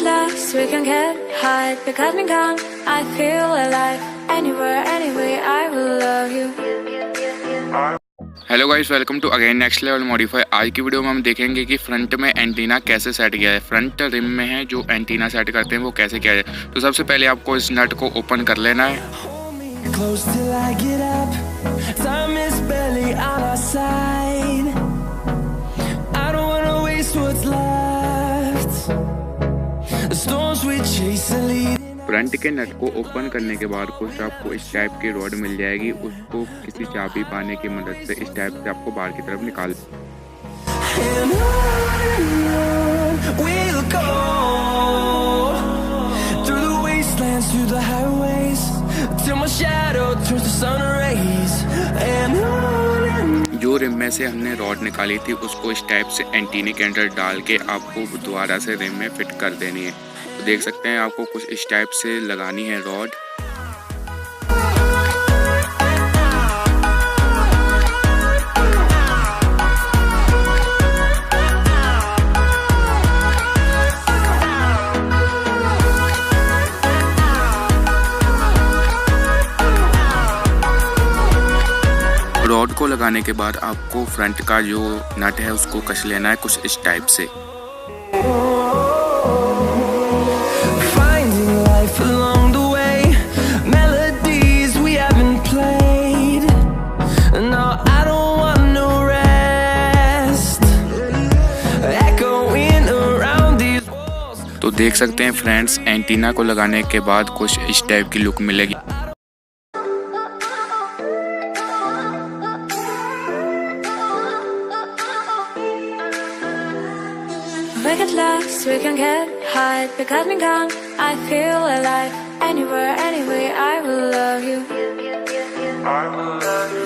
lost, we can get high. Because me gone, I feel alive. Anywhere, anyway, I will love you. Hello guys, welcome to again next level modify. आज की video में हम देखेंगे कि front में antenna कैसे set किया है। फ्रंट रिम में है जो एंटीना सेट करते हैं वो कैसे किया जाए। तो सबसे पहले आपको इस नट को ओपन कर लेना है। फ्रंट के नट को ओपन करने के बाद कुछ आपको इस टाइप की रॉड मिल जाएगी। उसको किसी चाबी पाने की मदद से इस टाइप से आपको बाहर की तरफ निकाल। जो रिम में से हमने रॉड निकाली थी उसको इस टाइप से एंटीने के अंदर डाल के आपको दोबारा से रिम में फिट कर देनी है। तो देख सकते हैं आपको कुछ इस टाइप से लगानी है रॉड। रॉड को लगाने के बाद आपको फ्रंट का जो नट है उसको कस लेना है कुछ इस टाइप से। तो देख सकते हैं फ्रेंड्स, एंटीना को लगाने के बाद कुछ इस टाइप की लुक मिलेगी। We get lost, we can get high. Because me gone, I feel alive. Anywhere, anyway, I will love you.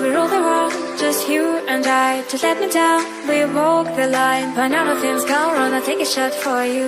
We rule the world, just you and I. Just let me down, we walk the line. When all the things go wrong, I'll take a shot for you.